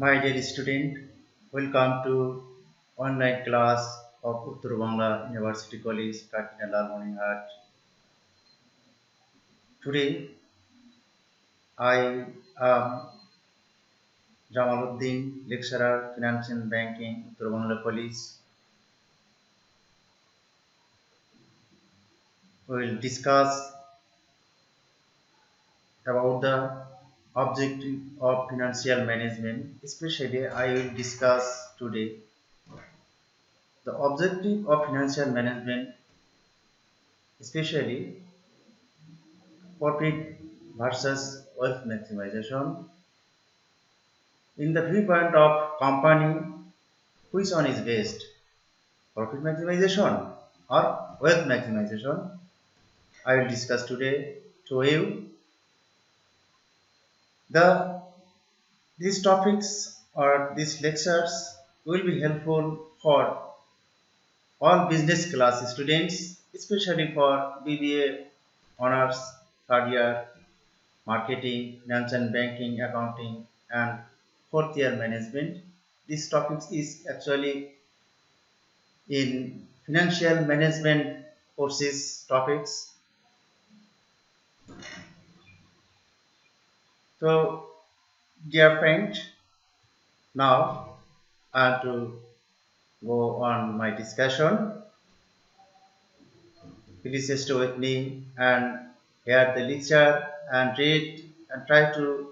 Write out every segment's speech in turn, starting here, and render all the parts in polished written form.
My dear student, welcome to online class of Uttar Bangla University College, Kakinada, Morning Art. Today, I am Jamaluddin, lecturer, Finance and Banking, Uttar Bangla College. We will discuss about the objective of financial management. Especially, I will discuss today the objective of financial management, especially profit versus wealth maximization. In the viewpoint of company, which one is best? Profit maximization or wealth maximization? I will discuss today to you. The these topics or these lectures will be helpful for all business class students, especially for BBA honors, third year, marketing, finance and banking, accounting, and fourth year management. This topic is actually in financial management courses topics. So, dear friend, now I have to go on my discussion. Please stay with me and hear the lecture and read and try to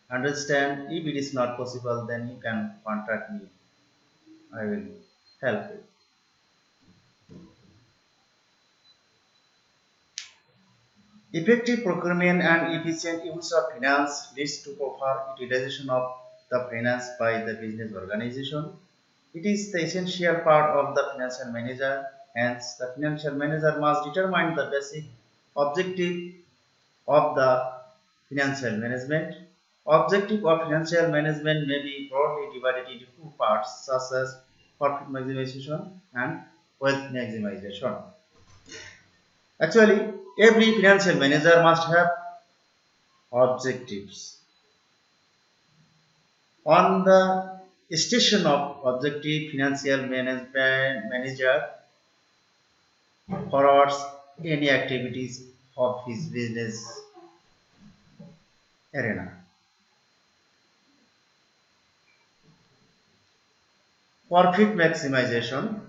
understand. If it is not possible, then you can contact me. I will help you. Effective procurement and efficient use of finance leads to proper utilization of the finance by the business organization. It is the essential part of the financial manager. Hence, the financial manager must determine the basic objective of the financial management. Objective of financial management may be broadly divided into two parts, such as profit maximization and wealth maximization. Actually, every financial manager must have objectives. On the station of objective, financial management manager forwards any activities of his business arena. Profit maximization.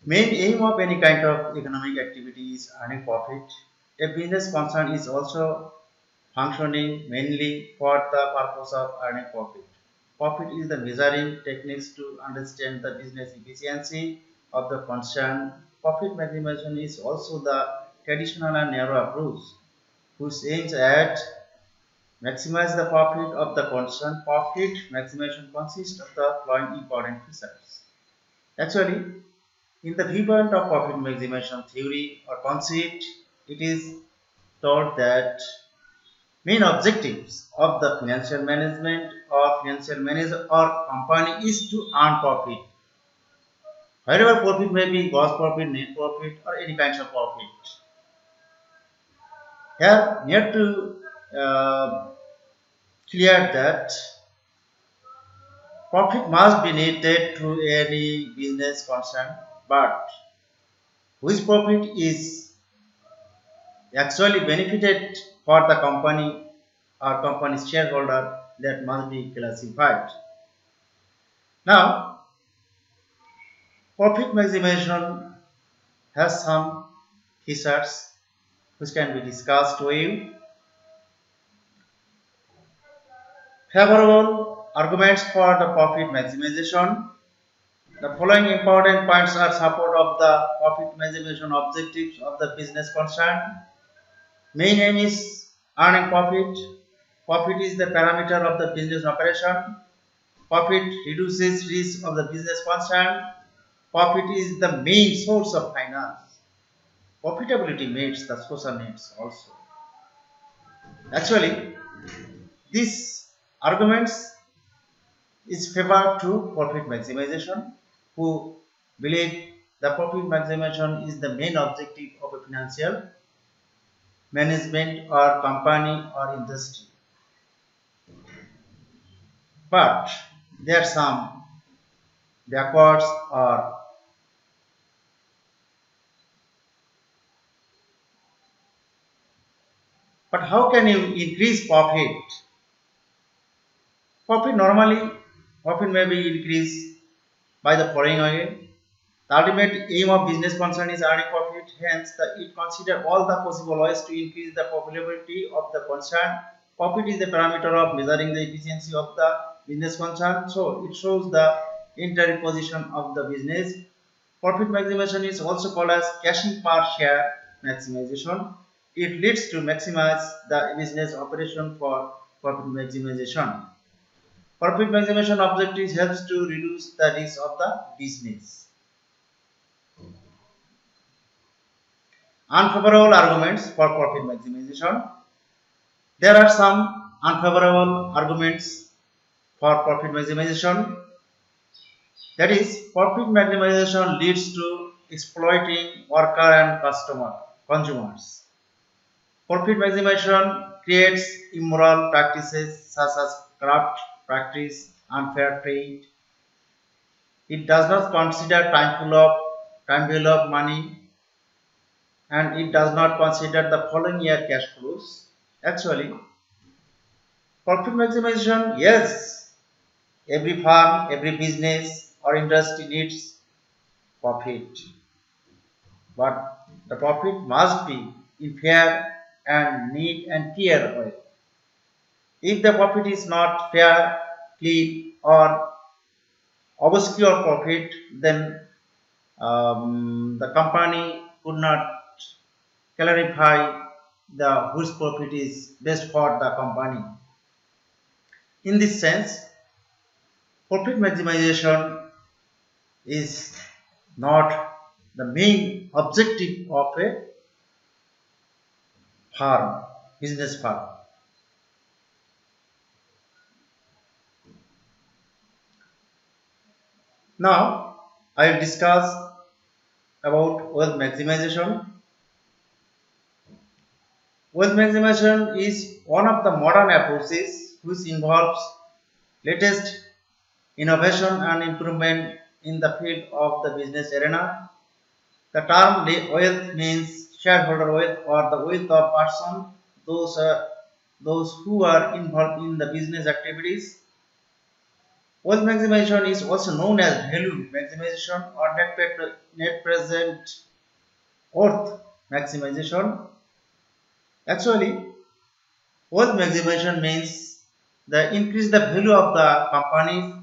Main aim of any kind of economic activity is earning profit. A business concern is also functioning mainly for the purpose of earning profit. Profit is the measuring techniques to understand the business efficiency of the concern. Profit maximization is also the traditional and narrow approach, which aims at maximize the profit of the concern. Profit maximization consists of the following important features. Actually, in the viewpoint of profit maximization theory or concept, it is taught that main objectives of the financial management or financial manager or company is to earn profit. Wherever profit may be gross profit, net profit, or any kinds of profit. Here, we have to clear that profit must be needed to any business concern, but which profit is actually benefited for the company or company's shareholder, that must be classified. Now, profit maximization has some features which can be discussed with you. Favorable arguments for the profit maximization. The following important points are support of the profit maximization objectives of the business concern. Main aim is earning profit. Profit is the parameter of the business operation. Profit reduces risk of the business concern. Profit is the main source of finance. Profitability meets the social needs also. Actually, these arguments is favored to profit maximization, who believe the profit maximization is the main objective of a financial management or company or industry. but there are some backwards or but how can you increase profit? Profit normally profit may be increased by the following way. The ultimate aim of business concern is earning profit, hence it considers all the possible ways to increase the profitability of the concern. Profit is the parameter of measuring the efficiency of the business concern, so it shows the entire position of the business. Profit maximization is also called as cashing per share maximization. It leads to maximize the business operation for profit maximization. Profit maximization objective helps to reduce the risk of the business. Unfavorable arguments for profit maximization. There are some unfavorable arguments for profit maximization. That is, profit maximization leads to exploiting worker and consumers. Profit maximization creates immoral practices such as corrupt practice, unfair trade. It does not consider time value of money, and it does not consider the following year cash flows. Actually, profit maximization, yes, every firm, every business or industry needs profit, but the profit must be in fair and neat and clear way. If the profit is not fair, clean, or obscure profit, then the company could not clarify the whose profit is best for the company. In this sense, profit maximization is not the main objective of a firm, business firm. Now, I will discuss about wealth maximization. Wealth maximization is one of the modern approaches which involves latest innovation and improvement in the field of the business arena. The term wealth means shareholder wealth or the wealth of person, those who are involved in the business activities. Wealth maximization is also known as value maximization or net present worth maximization. Actually, wealth maximization means the increase the value of the company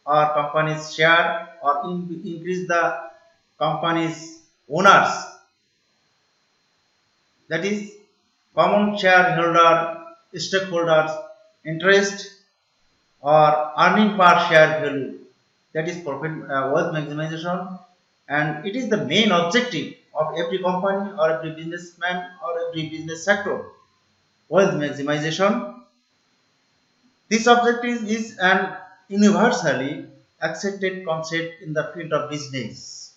or company's share or increase the company's owners, that is common shareholder stakeholders interest or earning per share value, that is profit wealth maximization, and it is the main objective of every company or every businessman or every business sector. Wealth maximization, this objective is an universally accepted concept in the field of business.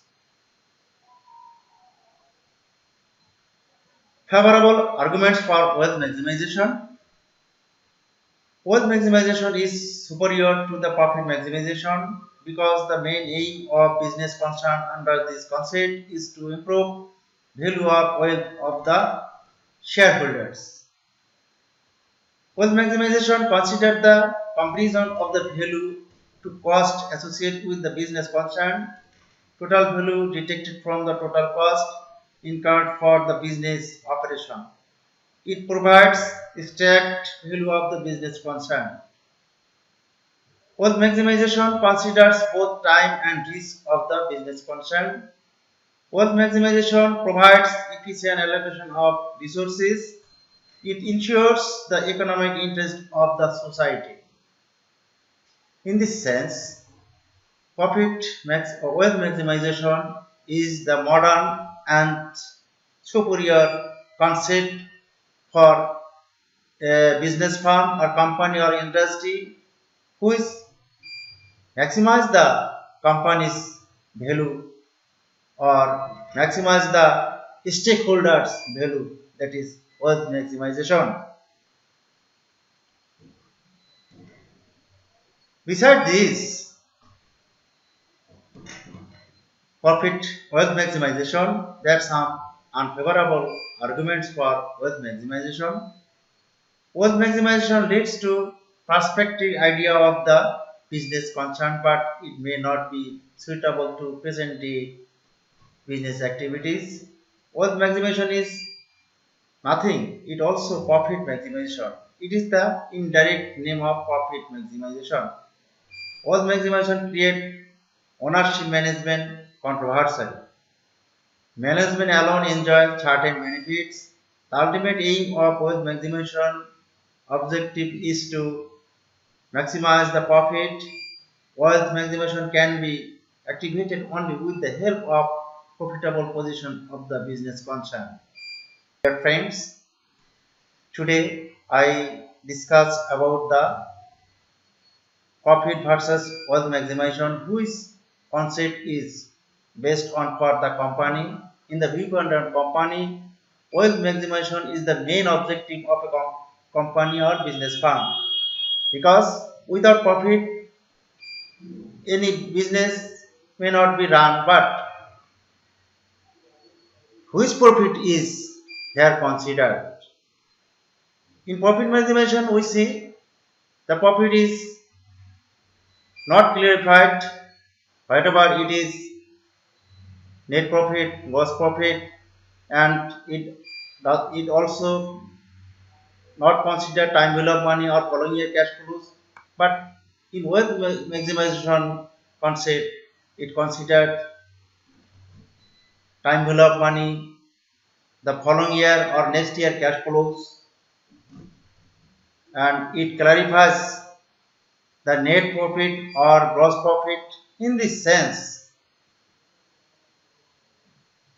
Favorable arguments for wealth maximization. Wealth maximization is superior to the profit maximization because the main aim of business concern under this concept is to improve value of wealth of the shareholders. Wealth maximization considers the comparison of the value to cost associated with the business concern, total value deducted from the total cost incurred for the business operation. It provides exact value of the business concern. Wealth maximization considers both time and risk of the business concern. Wealth maximization provides efficient allocation of resources. It ensures the economic interest of the society. In this sense, wealth maximization is the modern and superior concept for a business firm or company or industry who is maximize the company's value or maximize the stakeholders value, that is wealth maximization. Besides this, profit wealth maximization, there are some unfavorable arguments for wealth maximization. Wealth maximization leads to prospective idea of the business concern, but it may not be suitable to present day business activities. Wealth maximization is nothing, it also profit maximization. It is the indirect name of profit maximization. Wealth maximization create ownership management controversial. Management alone enjoys certain benefits. The ultimate aim of wealth maximization objective is to maximize the profit. Wealth maximization can be activated only with the help of profitable position of the business concern. Dear friends, today I discuss about the profit versus wealth maximization, which concept is based on for the company. In the viewpoint of company, wealth maximization is the main objective of a company or business firm, because without profit any business may not be run, but which profit is here considered. In profit maximization we see the profit is not clarified, whatever it is net profit, gross profit, and it also not consider time value of money or following year cash flows. But in wealth maximization concept, it considered time value of money, the following year or next year cash flows, and it clarifies the net profit or gross profit. In this sense,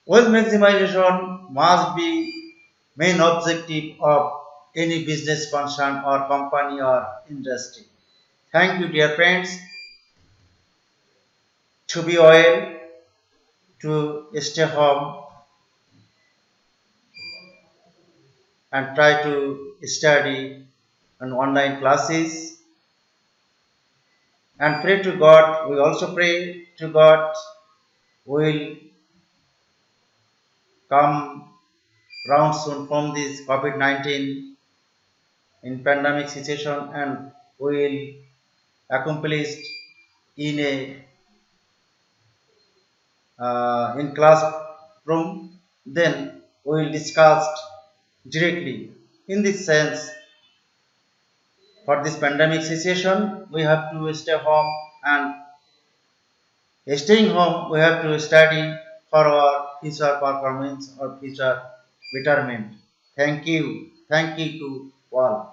wealth maximization must be main objective of any business concern or company or industry. Thank you, dear friends. To be aware, to stay home and try to study on online classes and pray to God. We also pray to God will come round soon from this COVID-19 in pandemic situation and will accomplish in a in classroom. Then we will discuss directly. In this sense, for this pandemic situation, we have to stay home, and staying home we have to study for our future performance or future betterment. Thank you to all.